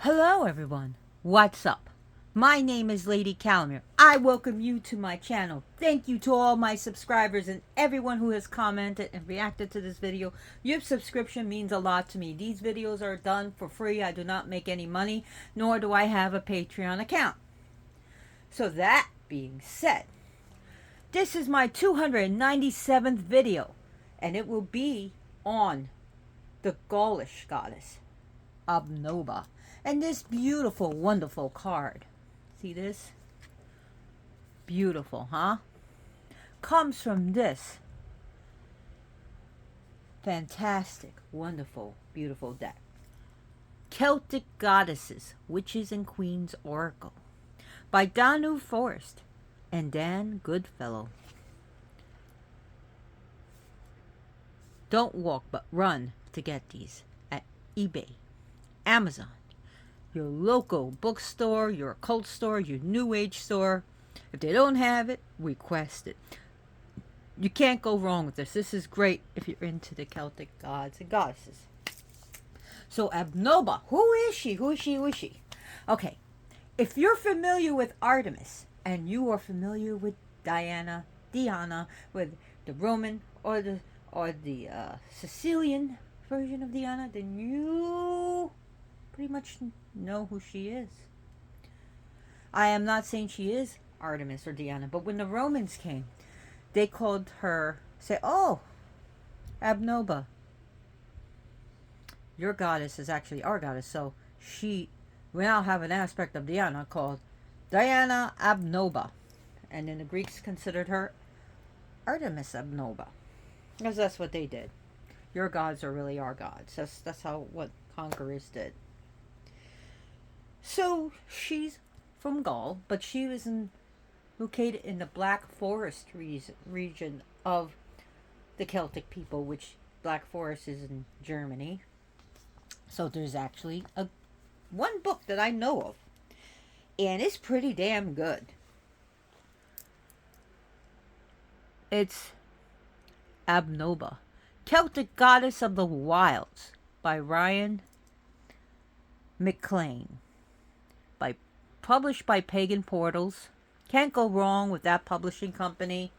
Hello everyone, what's up? My name is Lady Calamere. I welcome you to my channel. Thank you to all my subscribers and everyone who has commented and reacted to this video. Your subscription means a lot to me. These videos are done for free. I do not make any money, nor do I have a Patreon account. So that being said, this is my 297th video, and it will be on the Gaulish goddess, Abnoba. And this beautiful, wonderful card. See this? Beautiful, huh? Comes from this fantastic, wonderful, beautiful deck. Celtic Goddesses, Witches and Queens Oracle by Danu Forrest and Dan Goodfellow. Don't walk but run to get these at eBay, Amazon, your local bookstore, your occult store, your new age store. If they don't have it, request it. You can't go wrong with this. This is great if you're into the Celtic gods and goddesses. So Abnoba, who is she? Who is she? Who is she? Okay, if you're familiar with Artemis and you are familiar with Diana, with the Roman or the Sicilian version of Diana, then you pretty much know who she is. I am not saying she is Artemis or Diana, but when the Romans came, they called her, say, oh, Abnoba, your goddess is actually our goddess. So we now have an aspect of Diana called Diana Abnoba. And then the Greeks considered her Artemis Abnoba, because that's what they did. Your gods are really our gods. That's what conquerors did. So she's from Gaul, but she was located in the Black Forest region of the Celtic people, which Black Forest is in Germany. So there's actually one book that I know of, and it's pretty damn good. It's Abnoba, Celtic Goddess of the Wilds by Ryan McLean. Published by Pagan Portals. Can't go wrong with that publishing company.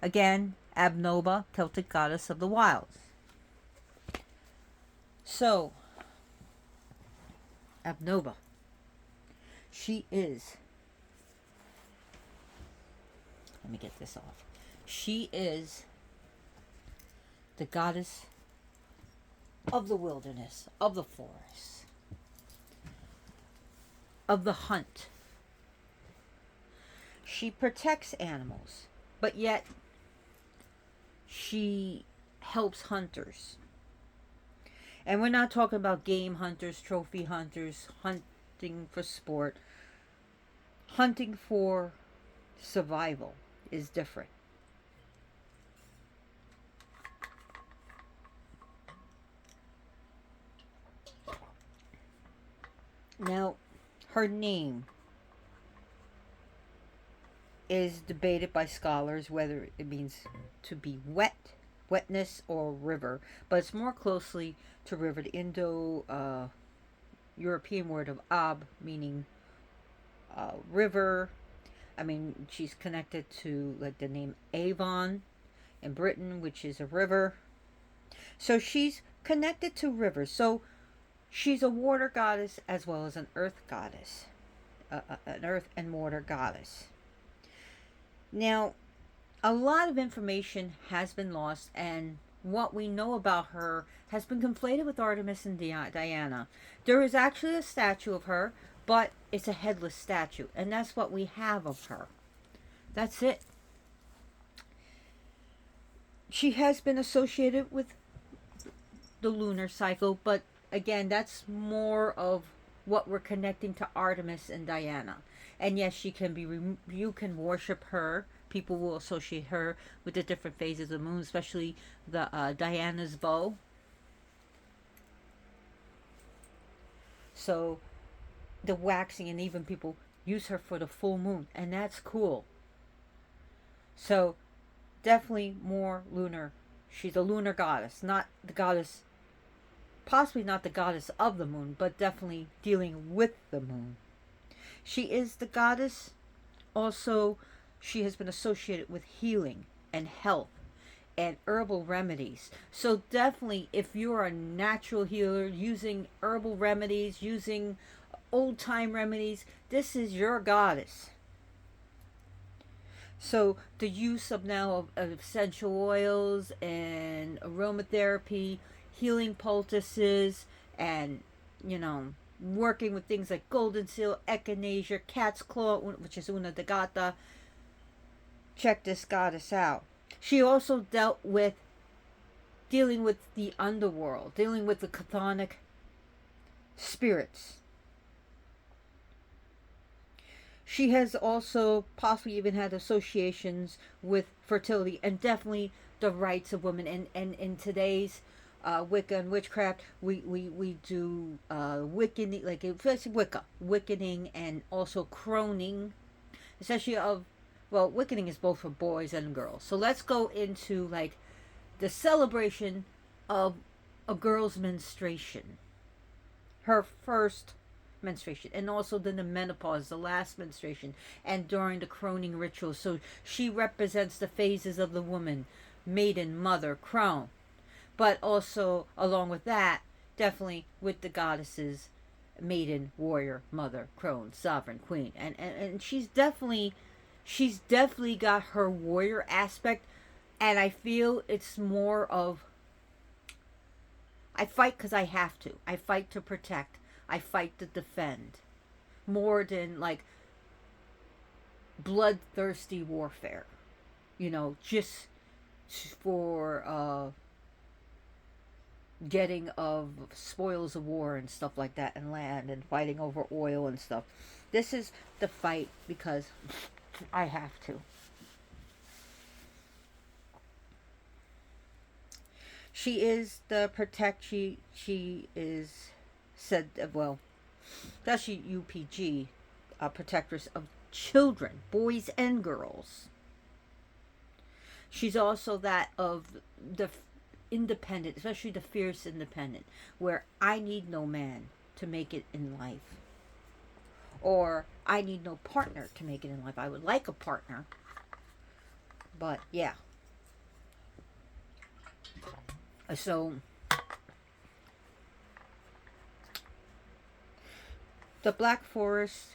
Again, Abnoba, Celtic Goddess of the Wilds. So, Abnoba, she is, let me get this off. She is the goddess of the wilderness, of the forest, of the hunt. She protects animals, but yet she helps hunters. And we're not talking about game hunters, trophy hunters, hunting for sport. Hunting for survival is different. Now, her name is debated by scholars whether it means to be wetness, or river, but it's more closely to river. The Indo-European word of ab, meaning river. I mean, she's connected to like the name Avon in Britain, which is a river. So she's connected to rivers. So she's a water goddess as well as an earth goddess, an earth and water goddess. Now, a lot of information has been lost, and what we know about her has been conflated with Artemis and Diana. There is actually a statue of her, but it's a headless statue, and that's what we have of her. That's it. She has been associated with the lunar cycle, but again, that's more of what we're connecting to Artemis and Diana. And yes, she can be, you can worship her. People will associate her with the different phases of the moon, especially the Diana's bow. So the waxing, and even people use her for the full moon, and that's cool. So definitely more lunar. She's a lunar goddess, not the goddess possibly not the goddess of the moon, but definitely dealing with the moon. She is the goddess. Also, she has been associated with healing and health and herbal remedies. So definitely, if you're a natural healer using herbal remedies, using old time remedies, this is your goddess. So the use of now of essential oils and aromatherapy, healing poultices, and you know, working with things like golden seal, echinacea, cat's claw, which is una de gata. Check this goddess out. She also dealt with dealing with the underworld, dealing with the chthonic spirits. She has also possibly even had associations with fertility and definitely the rights of women. And in today's Wicca and witchcraft, we do Wiccan, like especially Wicca, Wiccaning, and also croning, especially of, well, Wiccaning is both for boys and girls. So let's go into like the celebration of a girl's menstruation, her first menstruation, and also then the menopause, the last menstruation, and during the croning ritual. So she represents the phases of the woman: maiden, mother, crone. But also along with that, definitely with the goddesses: maiden, warrior, mother, crone, sovereign, queen. And she's definitely got her warrior aspect. And I feel it's more of, I fight because I have to. I fight to protect. I fight to defend. More than like bloodthirsty warfare. You know, just for getting of spoils of war and stuff like that, and land, and fighting over oil and stuff. This is the fight because I have to. She is the protect. She is said, well, especially UPG, protectress of children, boys and girls. She's also that of the independent, especially the fierce independent, where I need no man to make it in life, or I need no partner to make it in life. I would like a partner, but yeah. So the Black Forest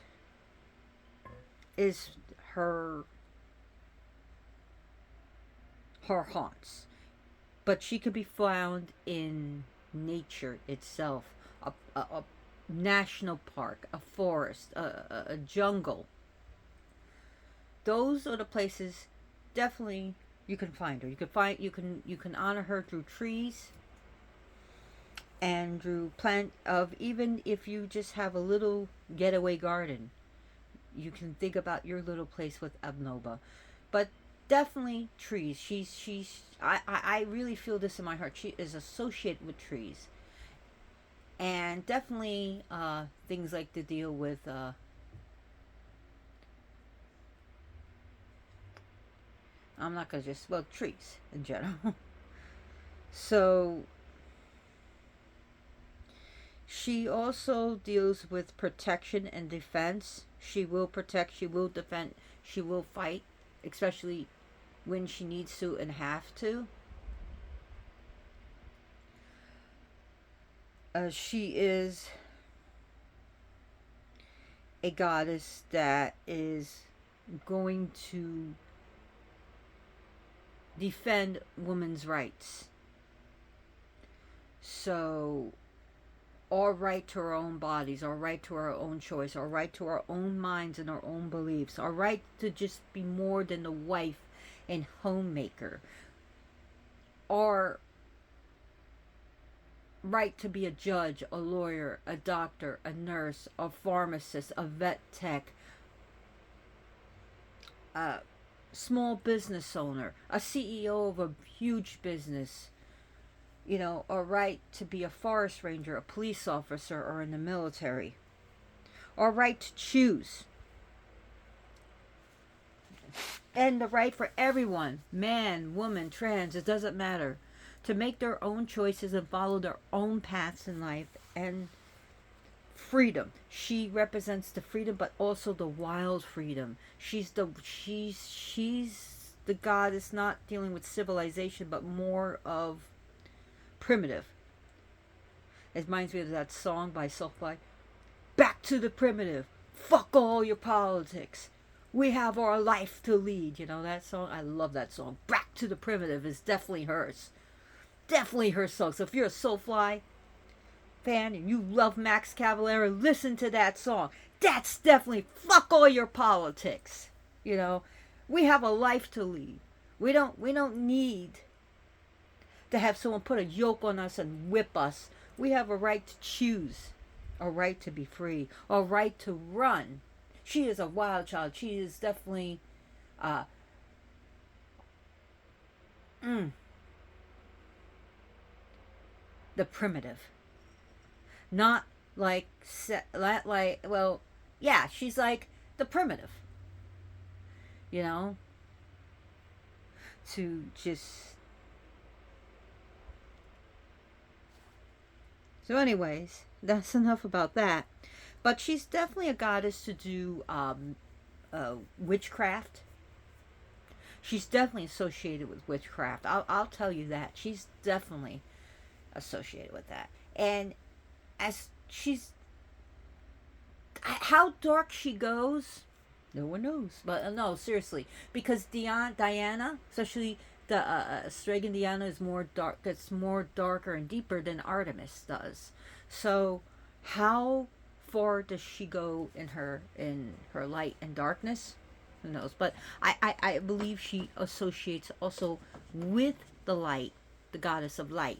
is her haunts, but she could be found in nature itself, a national park, a forest, a jungle. Those are the places definitely you can find her. You can honor her through trees and through plant of, even if you just have a little getaway garden, you can think about your little place with Abnoba. But definitely trees. I really feel this in my heart. She is associated with trees. And definitely things like to deal with I'm not gonna just, well, trees in general. So she also deals with protection and defense. She will protect, she will defend, she will fight, especially when she needs to and have to. She is a goddess that is going to defend women's rights. So, our right to our own bodies, our right to our own choice, our right to our own minds and our own beliefs, our right to just be more than a wife and homemaker, our right to be a judge, a lawyer, a doctor, a nurse, a pharmacist, a vet tech, a small business owner, a CEO of a huge business, you know, a right to be a forest ranger, a police officer, or in the military, our right to choose, and the right for everyone, man, woman, trans, it doesn't matter, to make their own choices and follow their own paths in life, and freedom. She represents the freedom, but also the wild freedom. She's the goddess not dealing with civilization, but more of primitive. It reminds me of that song by Soulfly, "Back to the primitive. Fuck all your politics. We have our life to lead." You know that song? I love that song. "Back to the primitive" is definitely hers. Definitely her song. So if you're a Soulfly fan and you love Max Cavalera, listen to that song. That's definitely fuck all your politics. You know, we have a life to lead. We don't need to have someone put a yoke on us and whip us. We have a right to choose, a right to be free, a right to run. She is a wild child. She is definitely uh mm, the primitive. Not like well, yeah, she's like the primitive, you know, to just so anyways, that's enough about that. But she's definitely a goddess to do witchcraft. She's definitely associated with witchcraft. I'll tell you that. She's definitely associated with that. And as she's how dark she goes, no one knows. But no, seriously, because Diana, especially the Strigan Diana, is more dark. Gets more darker and deeper than Artemis does. So, how far does she go in her light and darkness? Who knows? But I believe she associates also with the light, the goddess of light,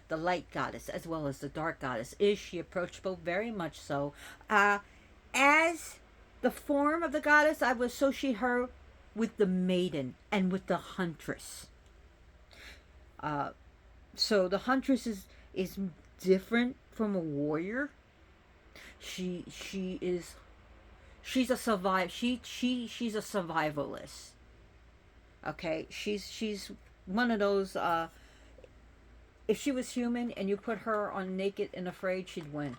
the light goddess, as well as the dark goddess. Is she approachable? Very much so. As the form of the goddess, I would associate her with the maiden and with the huntress. Uh, so the huntress is different from a warrior. She is she's a she's a survivalist. Okay, she's one of those. If she was human and you put her on Naked and Afraid, she'd win.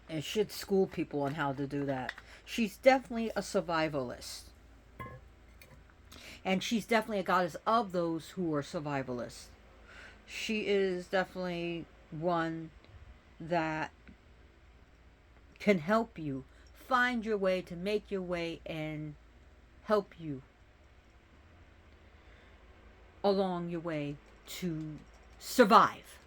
And should school people on how to do that. She's definitely a survivalist. And she's definitely a goddess of those who are survivalists. She is definitely one that can help you find your way, to make your way, and help you along your way to survive.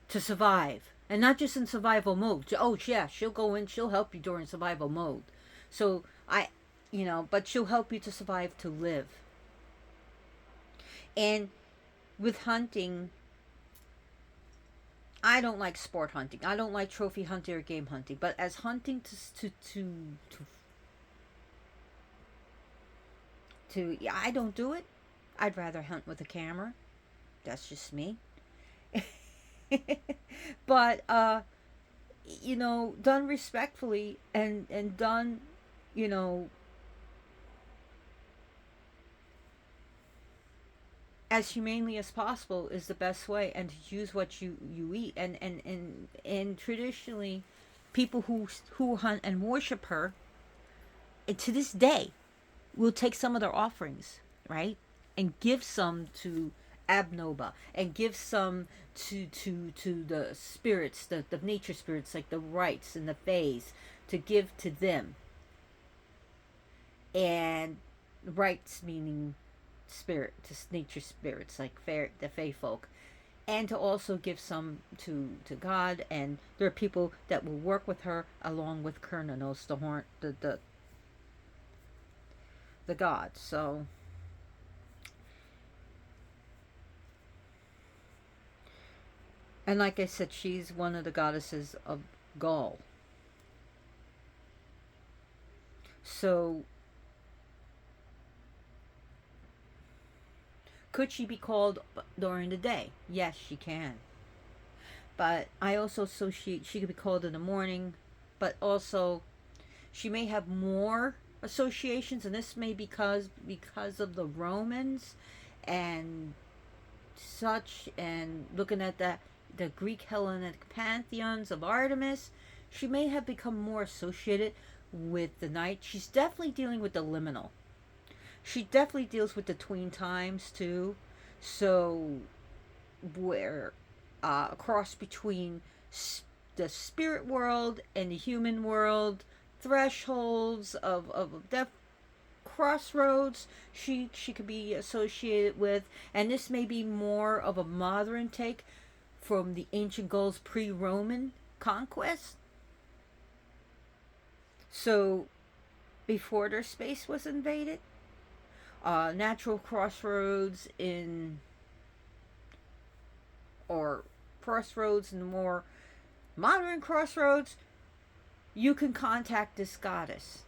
To survive. And not just in survival mode. Oh, yeah, she'll go in, she'll help you during survival mode. So, but she'll help you to survive, to live. And with hunting, I don't like sport hunting. I don't like trophy hunting or game hunting. But as hunting yeah, I don't do it. I'd rather hunt with a camera. That's just me. But done respectfully and done, you know, as humanely as possible is the best way, and to use what you eat. And traditionally, people who hunt and worship her, and to this day, will take some of their offerings, right, and give some to Abnoba, and give some to the spirits, the nature spirits, like the rites and the fays, to give to them. And rites meaning spirit, to nature spirits, like the fae folk, and to also give some to God. And there are people that will work with her along with Kurnanos, the god. So and like I said, she's one of the goddesses of Gaul. So could she be called during the day? Yes, she can. But I also associate she could be called in the morning, but also she may have more associations, and this may because of the Romans and such, and looking at the Greek Hellenic pantheons of Artemis, she may have become more associated with the night. She's definitely dealing with the liminal. She definitely deals with the tween times too. So where a cross between the spirit world and the human world, thresholds of death, crossroads, she could be associated with. And this may be more of a modern take from the ancient Gauls pre-Roman conquest. So before their space was invaded, natural crossroads in, or crossroads in more modern crossroads, you can contact this goddess.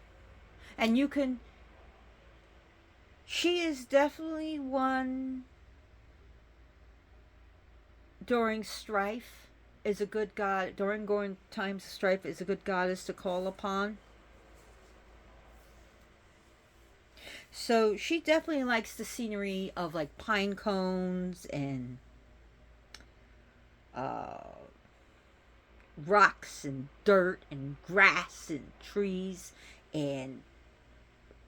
And you can, she is definitely one during strife, is a good god, during going times of strife is a good goddess to call upon. So she definitely likes the scenery of like pine cones and uh, rocks and dirt and grass and trees and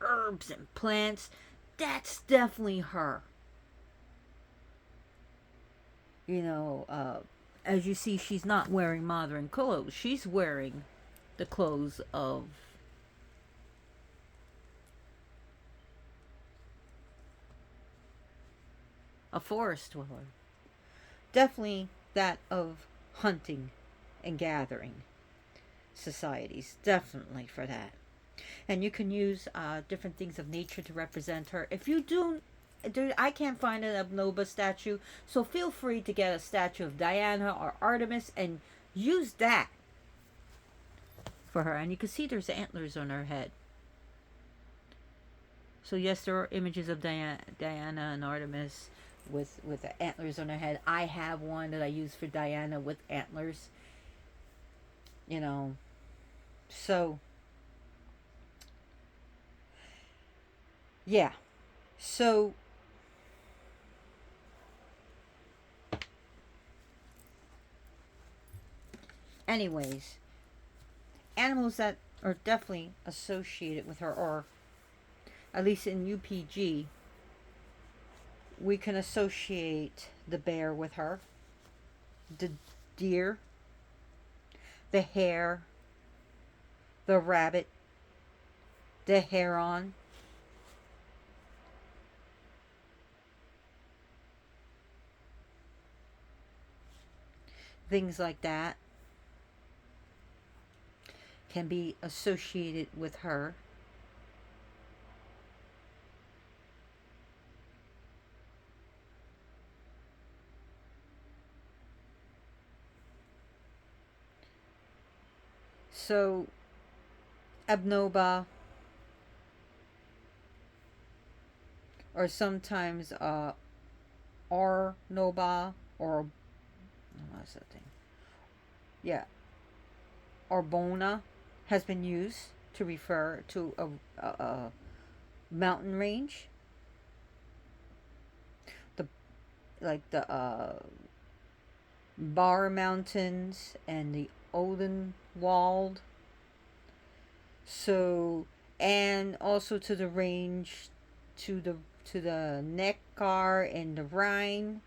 herbs and plants. That's definitely her. You know, as you see, she's not wearing modern clothes. She's wearing the clothes of a forest dweller. Definitely that of hunting and gathering societies. Definitely for that. And you can use different things of nature to represent her. If you do, I can't find an Abnoba statue, so feel free to get a statue of Diana or Artemis and use that for her. And you can see there's antlers on her head. So yes, there are images of Diana and Artemis with the antlers on her head. I have one that I use for Diana with antlers. You know, so yeah. So anyways, animals that are definitely associated with her, or at least in UPG, we can associate the bear with her, the deer, the hare, the rabbit, the heron, things like that can be associated with her. So, Abnoba, or sometimes Arnoba, or what's that thing? Yeah, Arbona has been used to refer to a mountain range, the like the Bar Mountains and the Odenwald. So, and also to the range to the Neckar and the Rhine.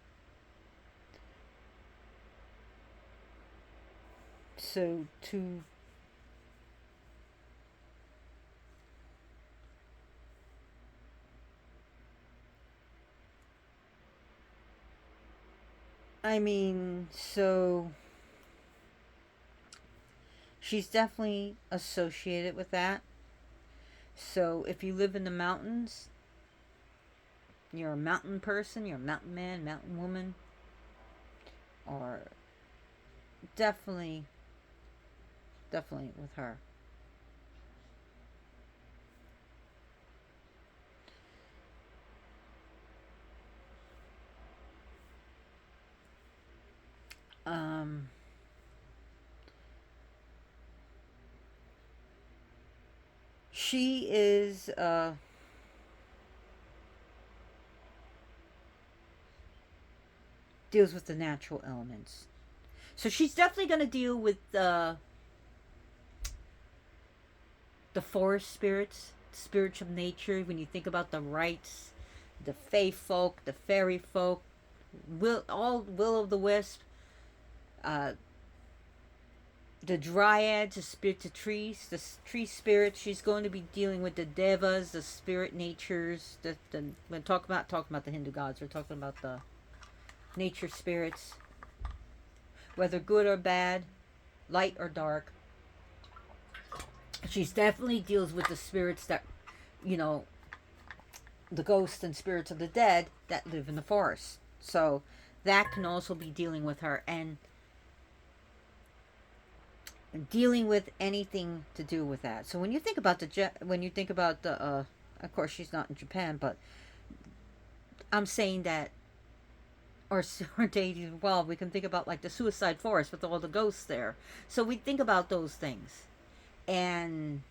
So to I mean, so she's definitely associated with that. So if you live in the mountains, you're a mountain person, you're a mountain man, mountain woman, or definitely, definitely with her. Um, She is deals with the natural elements. So she's definitely going to deal with the forest spirits, spirits of nature. When you think about the rites, the fae folk, the fairy folk, will of the wisp, uh, the dryads, the spirits of trees, the tree spirits. She's going to be dealing with the devas, the spirit natures. When talking about the Hindu gods, we're talking about the nature spirits, whether good or bad, light or dark. She's definitely deals with the spirits that, you know, the ghosts and spirits of the dead that live in the forest. So that can also be dealing with her, and dealing with anything to do with that. So when you think about of course she's not in Japan, but I'm saying that, or dating, well, we can think about like the suicide forest with all the ghosts there. So we think about those things, and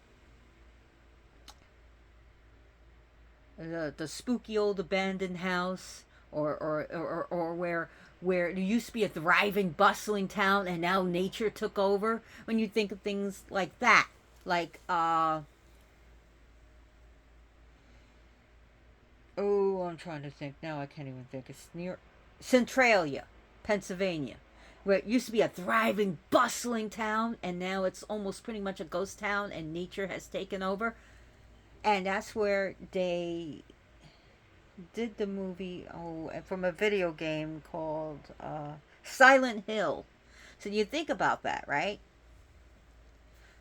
the spooky old abandoned house, or where it used to be a thriving, bustling town, and now nature took over. When you think of things like that, like oh, I'm trying to think now. I can't even think. It's near Centralia, Pennsylvania, where it used to be a thriving, bustling town, and now it's almost pretty much a ghost town, and nature has taken over. And that's where they did the movie, from a video game called Silent Hill. So you think about that, right?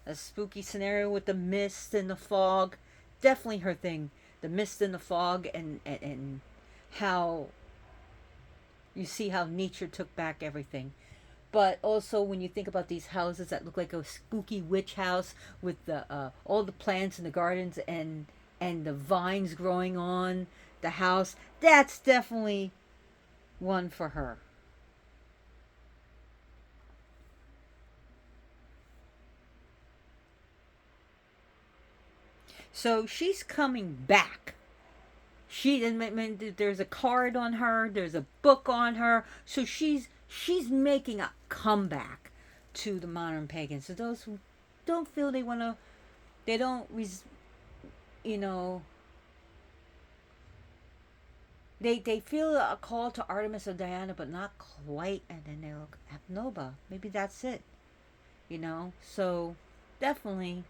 A spooky scenario with the mist and the fog. Definitely her thing. The mist and the fog, and how you see how nature took back everything. But also when you think about these houses that look like a spooky witch house with the all the plants in the gardens, and the vines growing on the house, that's definitely one for her. So she's coming back. There's a card on her, there's a book on her, so she's making a comeback to the modern pagans. So those who don't feel they want to, they don't you know, they feel a call to Artemis or Diana, but not quite. And then they look Abnoba. Maybe that's it. So definitely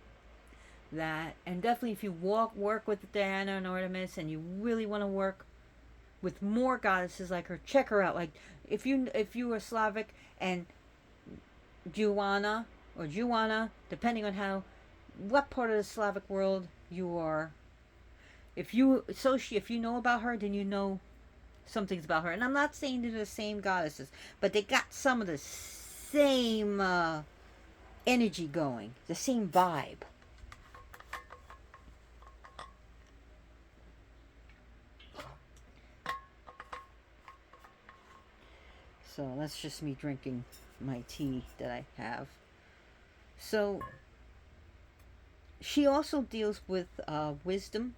that, and definitely if you work with Diana and Artemis, and you really want to work with more goddesses like her, check her out. Like if you are Slavic and Juana or Juana, depending on what part of the Slavic world you are, if you know about her, then you know some things about her. And I'm not saying they're the same goddesses, but they got some of the same energy going, the same vibe. So that's just me drinking my tea that I have. So she also deals with wisdom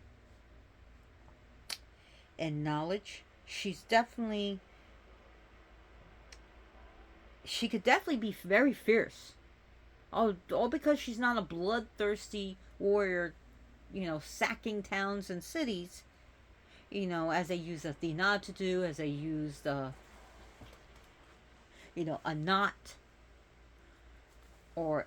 and knowledge. She could definitely be very fierce. All because she's not a bloodthirsty warrior, sacking towns and cities, as they use Athena to do, as they used, a knot, or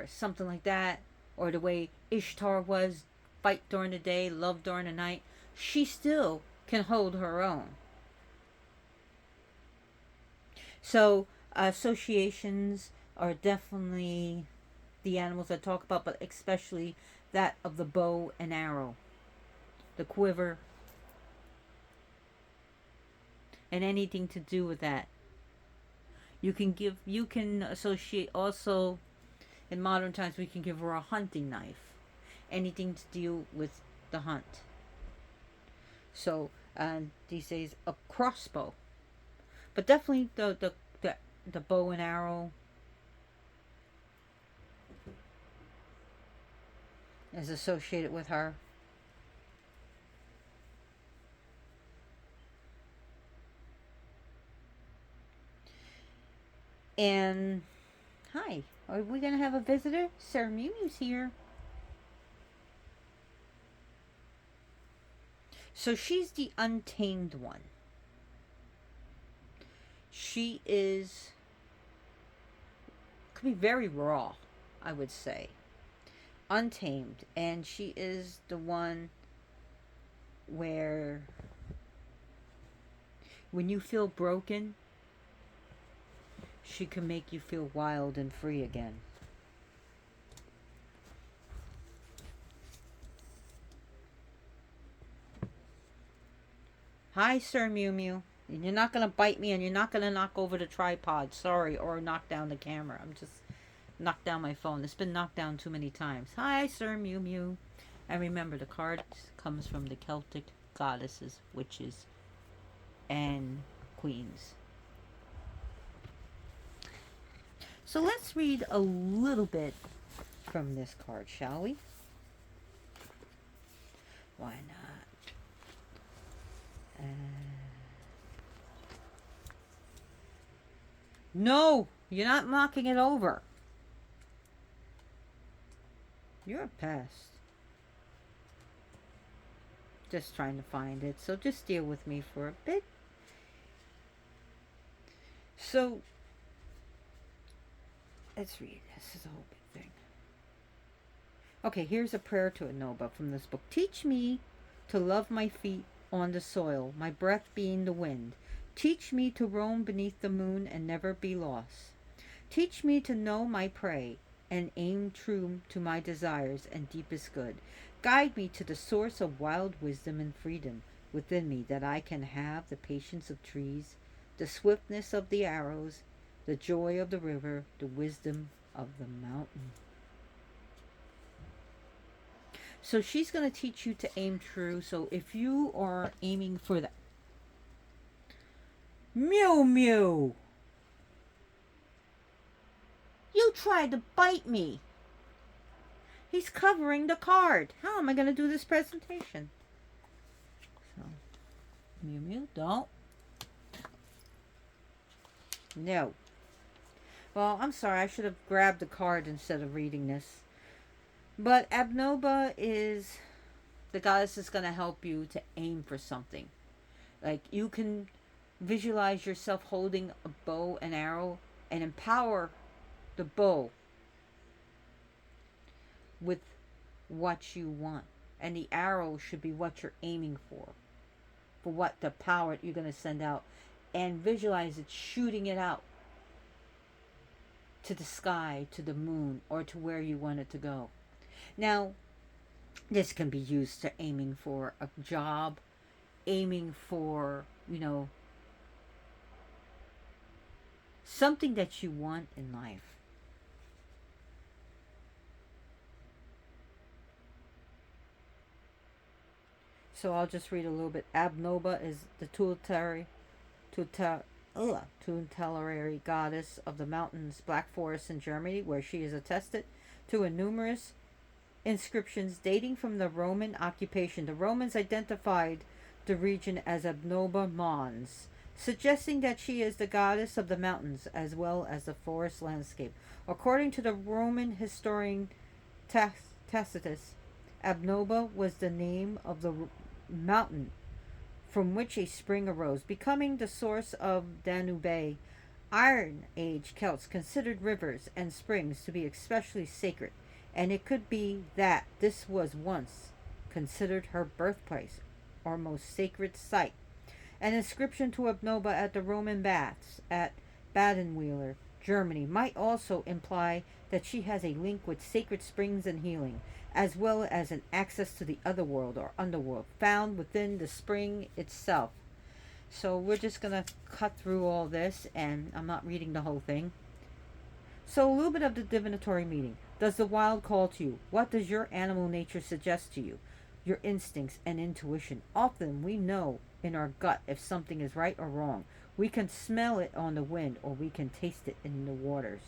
something like that, or the way Ishtar was, fight during the day, love during the night. She still can hold her own. So associations are definitely the animals I talk about, but especially that of the bow and arrow, the quiver, and anything to do with that. You can associate also, in modern times, we can give her a hunting knife. Anything to deal with the hunt. So, these days, a crossbow. But definitely the bow and arrow. is associated with her. And hi, are we gonna have a visitor? Sir Mimi's here. So she's the untamed one. She is could be very raw, I would say. Untamed, and she is the one where when you feel broken, she can make you feel wild and free again. Hi, Sir Mew Mew. And you're not gonna bite me, and you're not gonna knock over the tripod. Sorry, or knock down the camera. I'm just knocked down my phone. It's been knocked down too many times. Hi, Sir Mew Mew. And remember, the card comes from the Celtic goddesses, witches, and queens. So let's read a little bit from this card, shall we? Why not? No, you're not knocking it over. You're a pest. Just trying to find it, so just deal with me for a bit. So, let's read. This is a whole big thing. Okay, here's a prayer to Abnoba from this book. Teach me to love my feet on the soil, my breath being the wind. Teach me to roam beneath the moon and never be lost. Teach me to know my prey and aim true to my desires and deepest good. Guide me to the source of wild wisdom and freedom within me, that I can have the patience of trees, the swiftness of the arrows, the joy of the river, the wisdom of the mountain. So she's going to teach you to aim true. So if you are aiming for that, Mew Mew, you tried to bite me. He's covering the card. How am I going to do this presentation? So, Mew Mew, don't. No. Well, I'm sorry. I should have grabbed the card instead of reading this. But Abnoba is the goddess is going to help you to aim for something. Like, you can visualize yourself holding a bow and arrow and empower the bow with what you want. And the arrow should be what you're aiming for what the power you're going to send out. And visualize it shooting it out to the sky, to the moon, or to where you want it to go. Now, this can be used to aiming for a job, aiming for, something that you want in life. So I'll just read a little bit. Abnoba is the tutelary goddess of the mountains, Black Forest in Germany, where she is attested to a numerous inscriptions dating from the Roman occupation. The Romans identified the region as Abnoba Mons, suggesting that she is the goddess of the mountains as well as the forest landscape. According to the Roman historian Tacitus, Abnoba was the name of the mountain from which a spring arose, becoming the source of Danube. Iron Age Celts considered rivers and springs to be especially sacred, and it could be that this was once considered her birthplace or most sacred site. An inscription to Abnoba at the Roman baths at Badenweiler, Germany, might also imply that she has a link with sacred springs and healing, as well as an access to the otherworld or underworld found within the spring itself. So we're just going to cut through all this, and I'm not reading the whole thing. So a little bit of the divinatory meaning. Does the wild call to you? What does your animal nature suggest to you? Your instincts and intuition. Often we know in our gut if something is right or wrong. We can smell it on the wind, or we can taste it in the waters.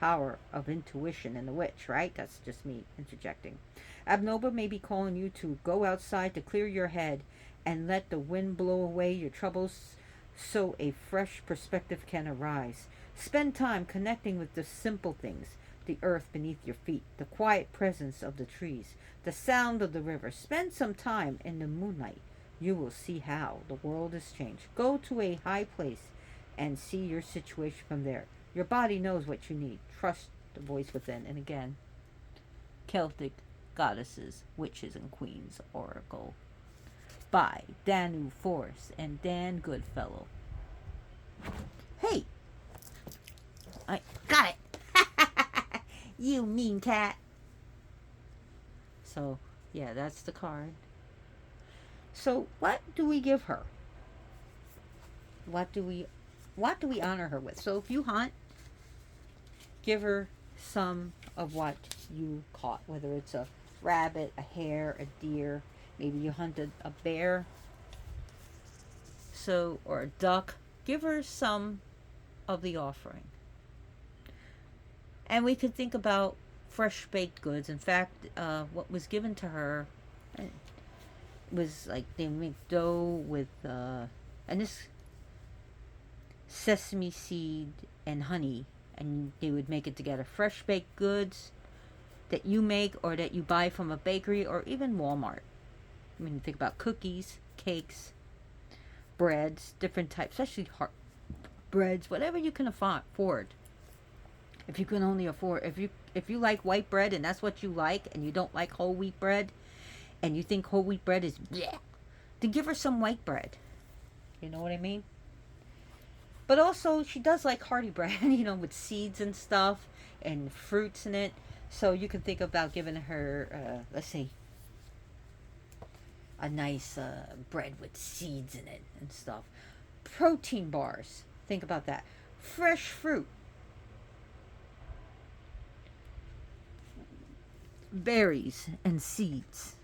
power of intuition in the witch, right? That's just me interjecting. Abnoba may be calling you to go outside to clear your head and let the wind blow away your troubles so a fresh perspective can arise. Spend time connecting with the simple things, the earth beneath your feet, the quiet presence of the trees, the sound of the river. Spend some time in the moonlight. You will see how the world has changed. Go to a high place and see your situation from there. Your body knows what you need. Trust the voice within. And again, Celtic Goddesses, Witches, and Queens Oracle by Danu Forrest and Dan Goodfellow. Hey! I got it! You mean cat. So, yeah, that's the card. So, what do we give her? What do we honor her with? So, if you hunt, give her some of what you caught, whether it's a rabbit, a hare, a deer. Maybe you hunted a bear, so, or a duck. Give her some of the offering. And we could think about fresh baked goods. In fact, what was given to her was like they make dough with, and this sesame seed and honey, and they would make it together. Fresh baked goods that you make or that you buy from a bakery or even Walmart. I mean, think about cookies, cakes, breads, different types, especially hard breads, whatever you can afford. If you can only afford, if you like white bread and that's what you like, and you don't like whole wheat bread, and you think whole wheat bread is bleh, then give her some white bread. You know what I mean? But also, she does like hearty bread, with seeds and stuff and fruits in it. So you can think about giving her, let's say, a nice bread with seeds in it and stuff. Protein bars. Think about that. Fresh fruit. Berries and seeds.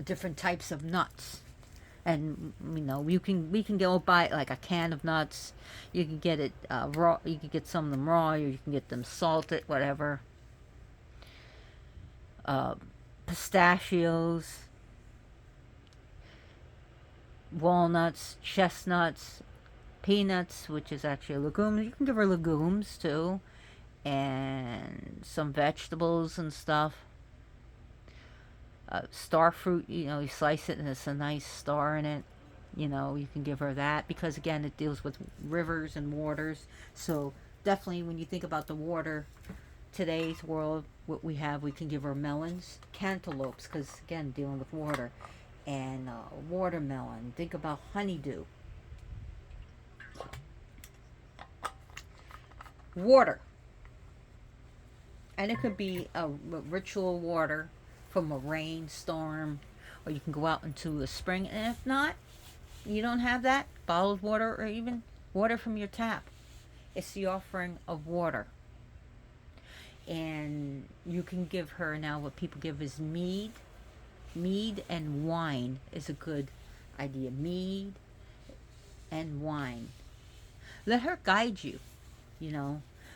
Different types of nuts. And we can go buy like a can of nuts. You can get it raw. You can get some of them raw, or you can get them salted, whatever. Pistachios, walnuts, chestnuts, peanuts, which is actually a legume. You can give her legumes too, and some vegetables and stuff. Star fruit, you slice it and it's a nice star in it. You can give her that because again, it deals with rivers and waters. So definitely, when you think about the water, today's world, what we have, we can give her melons, cantaloupes, because again, dealing with water, and watermelon. Think about honeydew. Water. And it could be a ritual water from a rainstorm, or you can go out into a spring. And if not, you don't have that, bottled water or even water from your tap. It's the offering of water. And you can give her now what people give is mead. Mead and wine is a good idea. Mead and wine. Let her guide you.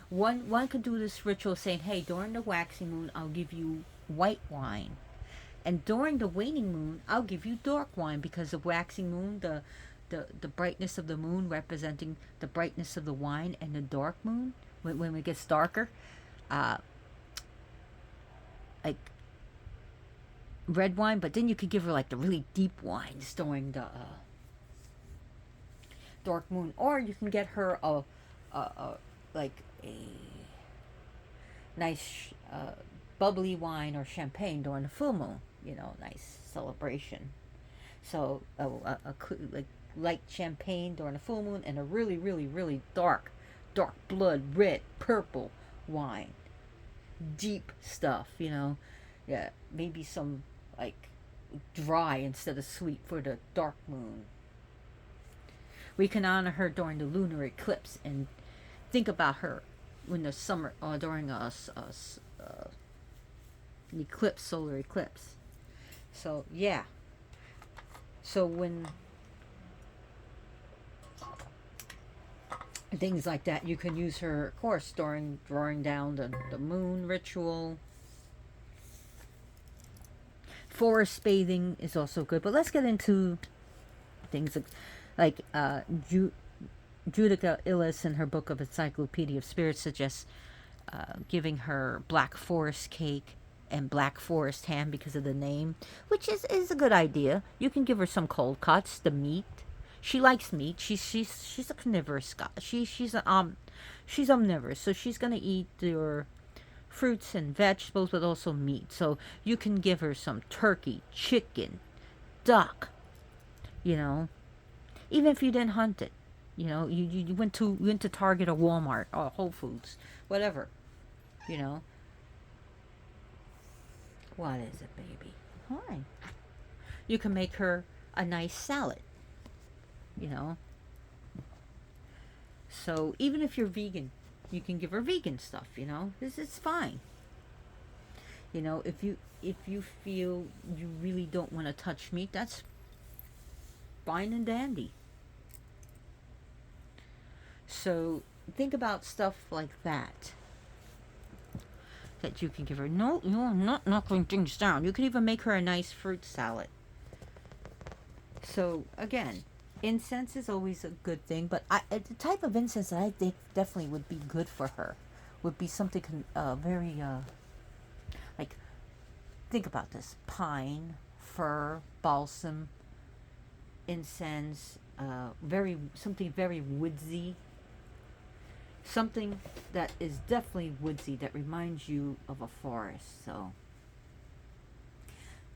One could do this ritual saying, hey, during the waxing moon, I'll give you white wine. And during the waning moon, I'll give you dark wine, because the waxing moon, the brightness of the moon representing the brightness of the wine, and the dark moon, when it gets darker, like red wine. But then you could give her like the really deep wines during the dark moon, or you can get her a nice bubbly wine or champagne during the full moon. Nice celebration. So like light champagne during the full moon, and a really, really, really dark blood, red, purple wine. Deep stuff, Yeah, maybe some like dry instead of sweet for the dark moon. We can honor her during the lunar eclipse and think about her when the summer, or during an eclipse, solar eclipse. So yeah. So when things like that. You can use her, of course, during drawing down the moon ritual. Forest bathing is also good. But let's get into things like Judica Illes in her book of Encyclopedia of Spirits suggests giving her black forest cake and black forest ham because of the name, which is a good idea. You can give her some cold cuts, the meat. She likes meat. She's a carnivorous guy. She's omnivorous, so she's gonna eat your fruits and vegetables, but also meat. So you can give her some turkey, chicken, duck. You know, even if you didn't hunt it. You went to Target or Walmart or Whole Foods, whatever. You know, what is it, baby? Hi. You can make her a nice salad. You know, so even if you're vegan, you can give her vegan stuff. This is fine. If you feel you really don't want to touch meat, that's fine and dandy. So think about stuff like that you can give her. No, you're not knocking things down. You can even make her a nice fruit salad. So again, incense is always a good thing, but the type of incense that I think definitely would be good for her would be something very like, think about this: pine, fir, balsam, incense, something very woodsy, something that is definitely woodsy that reminds you of a forest. So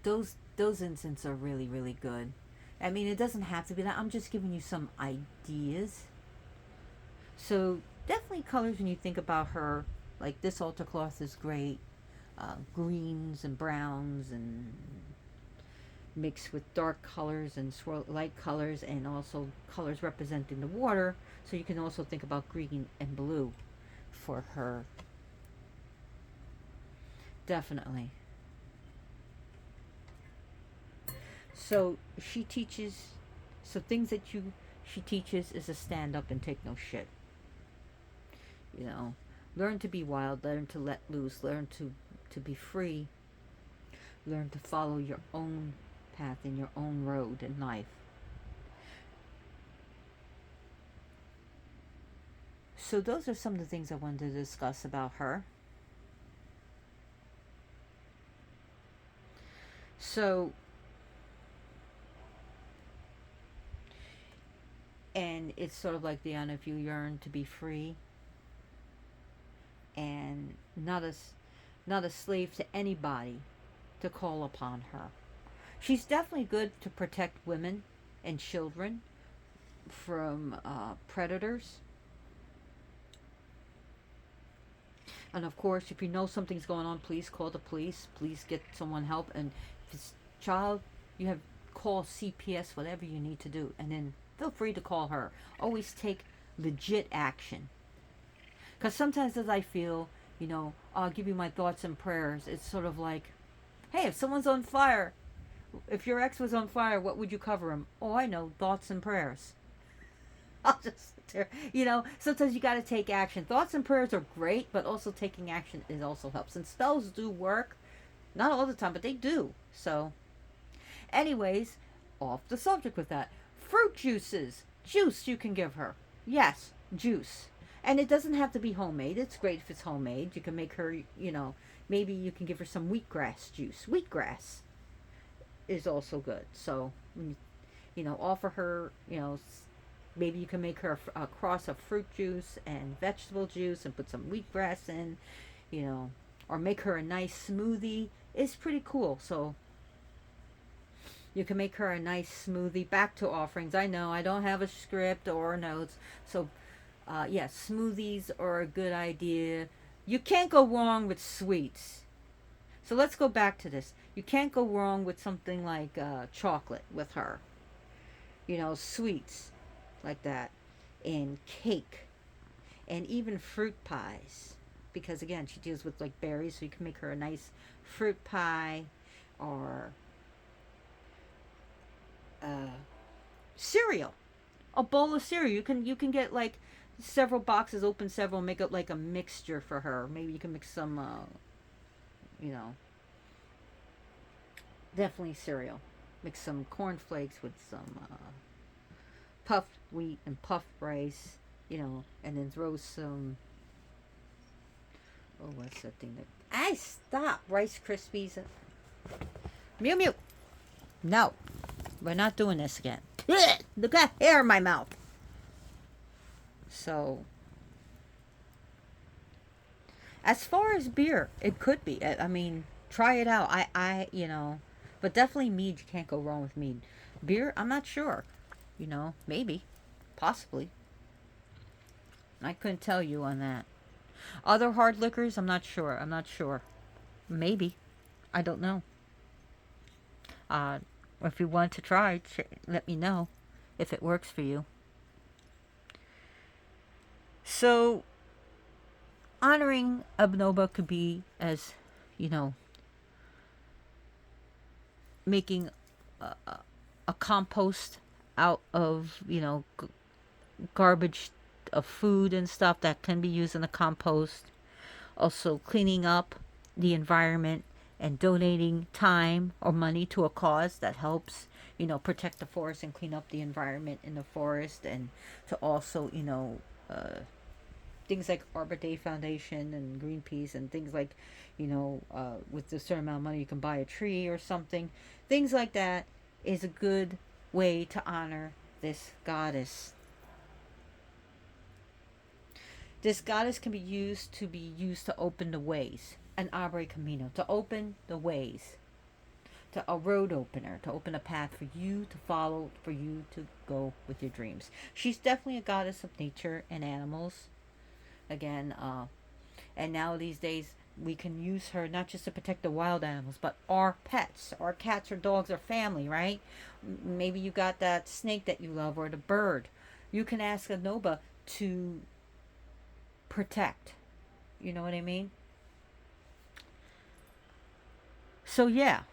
those incense are really, really good. I mean, it doesn't have to be that. I'm just giving you some ideas. So definitely colors when you think about her. Like, this altar cloth is great. Greens and browns and mixed with dark colors and light colors, and also colors representing the water. So you can also think about green and blue for her. Definitely. So things that she teaches is to stand up and take no shit. You know, learn to be wild, learn to let loose, learn to be free, learn to follow your own path in your own road in life. So those are some of the things I wanted to discuss about her. So, and it's sort of like, Diana, if you yearn to be free and not a slave to anybody, to call upon her. She's definitely good to protect women and children from predators. And of course, if you know something's going on, please call the police. Please get someone help. And if it's a child, you have call CPS, whatever you need to do. And then feel free to call her. Always take legit action. Because sometimes, as I feel, I'll give you my thoughts and prayers. It's sort of like, hey, if someone's on fire, if your ex was on fire, what would you cover him? Oh, I know, thoughts and prayers. I'll just sit there. Sometimes you got to take action. Thoughts and prayers are great, but also taking action, it also helps. And spells do work. Not all the time, but they do. So, anyways, off the subject with that. Fruit juices. Juice you can give her. Yes, juice. And it doesn't have to be homemade. It's great if it's homemade. You can make her, maybe you can give her some wheatgrass juice. Wheatgrass is also good. So, offer her, maybe you can make her a cross of fruit juice and vegetable juice and put some wheatgrass in, or make her a nice smoothie. It's pretty cool. So you can make her a nice smoothie. Back to offerings. I know I don't have a script or notes. So, smoothies are a good idea. You can't go wrong with sweets. So let's go back to this. You can't go wrong with something like chocolate with her. Sweets like that, and cake, and even fruit pies, because again, she deals with like berries, so you can make her a nice fruit pie, or cereal, a bowl of cereal. You can get like several boxes, open several, make up like a mixture for her. Maybe you can mix some, you know, definitely cereal. Mix some cornflakes with some puffed wheat and puffed rice, and then throw some. Oh, what's that thing that? I stop Rice Krispies. Mew Mew. No, we're not doing this again. Look at hair in my mouth. So, as far as beer, it could be. I mean, try it out. But definitely mead. You can't go wrong with mead. Beer, I'm not sure. Maybe, possibly. I couldn't tell you on that. Other hard liquors, I'm not sure. I'm not sure. Maybe. I don't know. Uh, if you want to try, let me know if it works for you. So, honoring Abnoba could be as, you know, making a compost out of, garbage of food and stuff that can be used in the compost. Also, cleaning up the environment and donating time or money to a cause that helps, protect the forest and clean up the environment in the forest, and to also, things like Arbor Day Foundation and Greenpeace and things like, with a certain amount of money you can buy a tree or something. Things like that is a good way to honor this goddess. This goddess can be used to open the ways, an abre camino, to open the ways, to a road opener, to open a path for you to follow, for you to go with your dreams. She's definitely a goddess of nature and animals. Again, and now these days we can use her not just to protect the wild animals, but our pets, our cats or dogs or family, right? Maybe you got that snake that you love or the bird. You can ask Abnoba to protect. You know what I mean? So, yeah.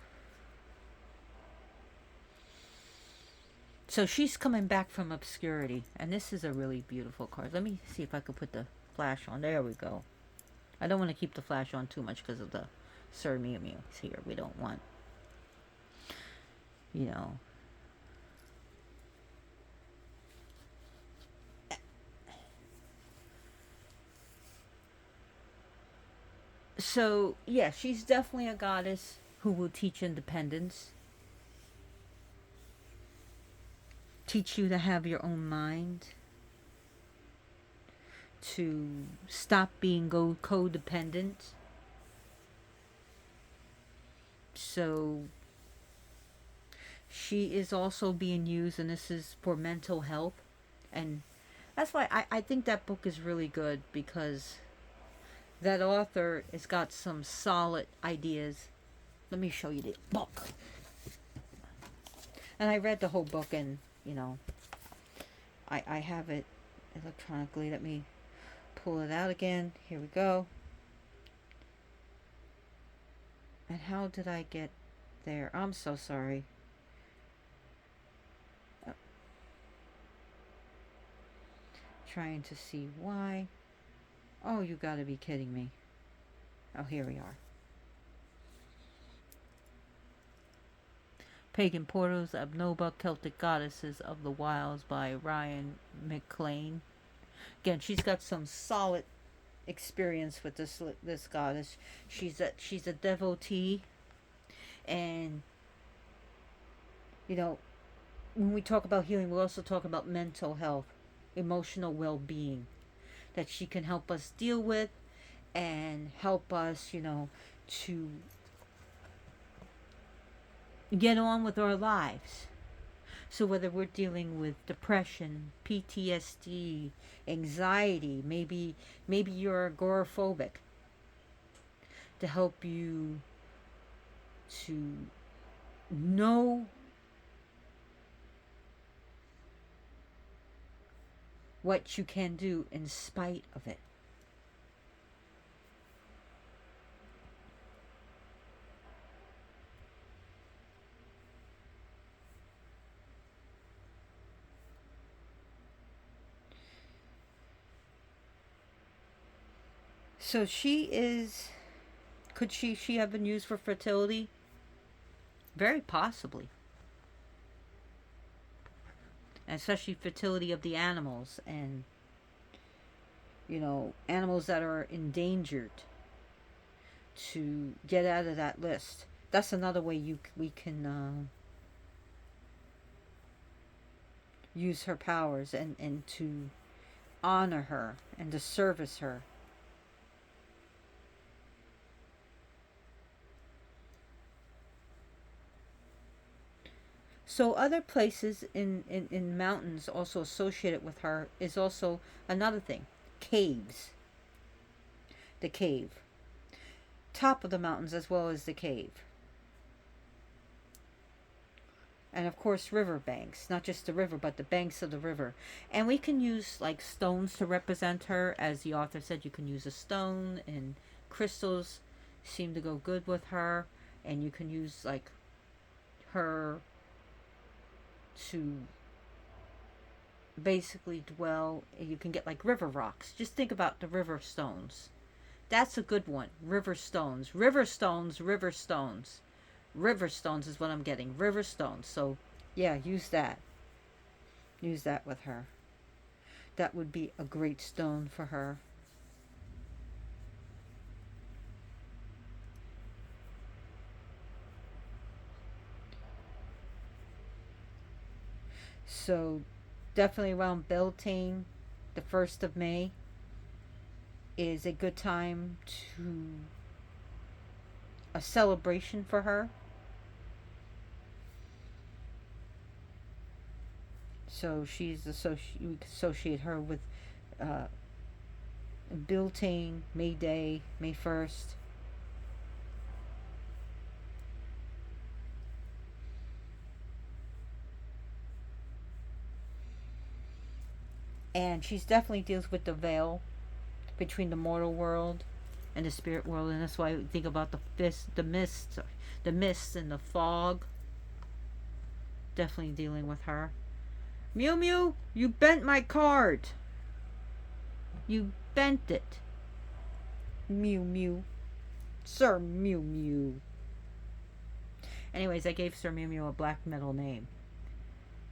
So she's coming back from obscurity. And this is a really beautiful card. Let me see if I can put the flash on. There we go. I don't want to keep the flash on too much because of the Sir Mew Mew here. We don't want, you know. So, yeah, she's definitely a goddess who will teach independence, teach you to have your own mind, to stop being codependent. So, she is also being used, and this is for mental health. And that's why I think that book is really good, because that author has got some solid ideas. Let me show you the book. And I read the whole book, and, I have it electronically. Let me pull it out again. Here we go. And how did I get there? I'm so sorry. Trying to see why. Oh, you gotta be kidding me. Oh, here we are. Pagan Portals, Abnoba, Celtic Goddesses of the Wilds by Ryan McLean. Again, she's got some solid experience with this goddess. She's a devotee, and when we talk about healing, we also talk about mental health, emotional well-being, that she can help us deal with and help us, to get on with our lives. So whether we're dealing with depression, PTSD, anxiety, maybe you're agoraphobic, to help you to know what you can do in spite of it. So she is. Could she have been used for fertility? Very possibly, and especially fertility of the animals, and animals that are endangered, to get out of that list. That's another way we can use her powers, and to honor her and to service her. So other places in mountains also associated with her is also another thing. Caves. The cave. Top of the mountains as well as the cave. And of course river banks. Not just the river, but the banks of the river. And we can use like stones to represent her. As the author said, you can use a stone, and crystals seem to go good with her. And you can use like her to basically dwell. You can get like river rocks. Just think about the river stones. That's a good one. River stones. River stones. River stones. River stones is what I'm getting. River stones. So yeah, use that. Use that with her. That would be a great stone for her. So definitely around Beltane, the 1st of May is a good time to a celebration for her. So we associate her with uh, Beltane, May Day, May 1st. And she's definitely deals with the veil between the mortal world and the spirit world, and that's why we think about the mist and the fog. Definitely dealing with her. Mew Mew, you bent my card. You bent it. Mew Mew. Sir Mew Mew. Anyways, I gave Sir Mew Mew a black metal name.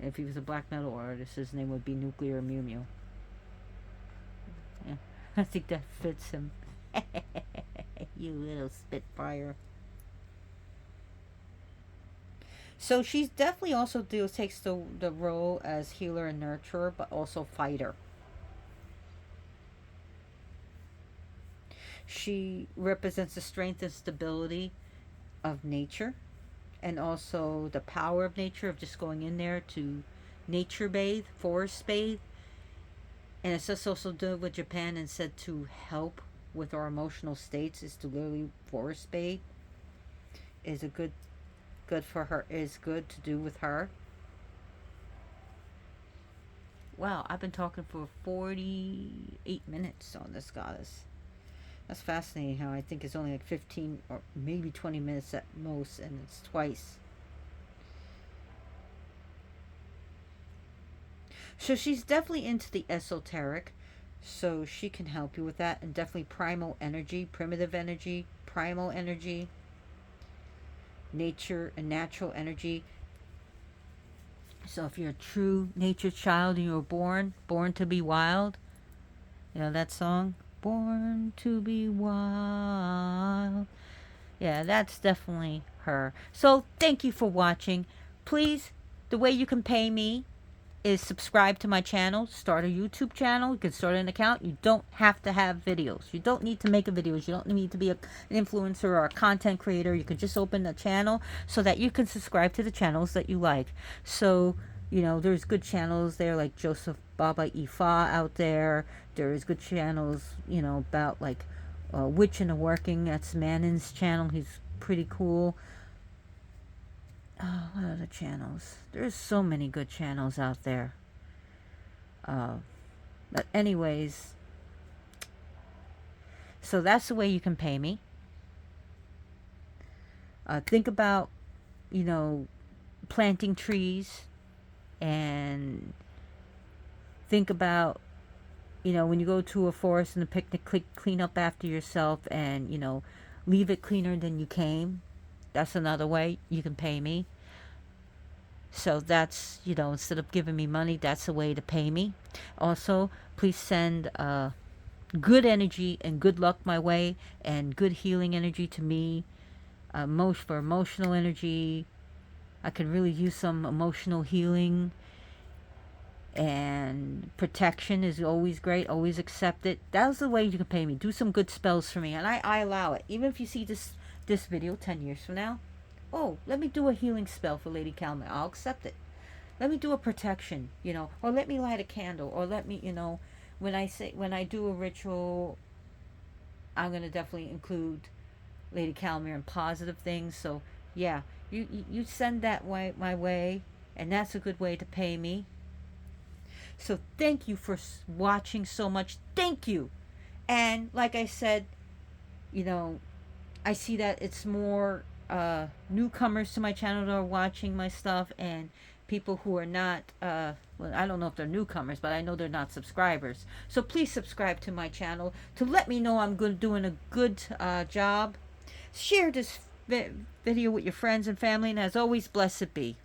If he was a black metal artist, his name would be Nuclear Mew Mew. Yeah, I think that fits him. You little spitfire. So she's definitely also takes the role as healer and nurturer, but also fighter. She represents the strength and stability of nature, and also the power of nature, of just going in there to nature bathe, forest bathe. And it's just also done with Japan, and said to help with our emotional states is to literally forest bathe. Is a good for her, is good to do with her. Wow, I've been talking for 48 minutes on this goddess. That's fascinating how I think it's only like 15 or maybe 20 minutes at most, and it's twice. So she's definitely into the esoteric, so she can help you with that, and definitely primal energy, primitive energy, primal energy, nature and natural energy. So if you're a true nature child and you were born to be wild, that song, Born to be Wild. Yeah, that's definitely her. So thank you for watching. Please, the way you can pay me is subscribe to my channel, start a YouTube channel. You can start an account. You don't have to have videos. You don't need to make a videos. You don't need to be an influencer or a content creator. You can just open a channel so that you can subscribe to the channels that you like. So, there's good channels there like Joseph Baba Ifa out there. There's good channels, about like Witch in the Working. That's Manin's channel. He's pretty cool. What other channels? There's so many good channels out there. But anyways, so that's the way you can pay me. Think about, planting trees, and think about You know, when you go to a forest and a picnic, clean up after yourself, and leave it cleaner than you came. That's another way you can pay me. So that's, instead of giving me money, that's a way to pay me. Also, please send good energy and good luck my way, and good healing energy to me. For emotional energy, I could really use some emotional healing, and protection is always great. Always accept it. That's the way you can pay me. Do some good spells for me, and I allow it. Even if you see this video 10 years from now, oh, let me do a healing spell for Lady Calmer. I'll accept it. Let me do a protection, or let me light a candle, or let me, when I do a ritual, I'm gonna definitely include Lady Calmer and positive things. So yeah, you send that my way, and that's a good way to pay me. So thank you for watching so much. Thank you. And like I said, you know, I see that it's more newcomers to my channel that are watching my stuff, and people who are not, well, I don't know if they're newcomers, but I know they're not subscribers. So please subscribe to my channel to let me know I'm doing a good job. Share this video with your friends and family, and as always, blessed be.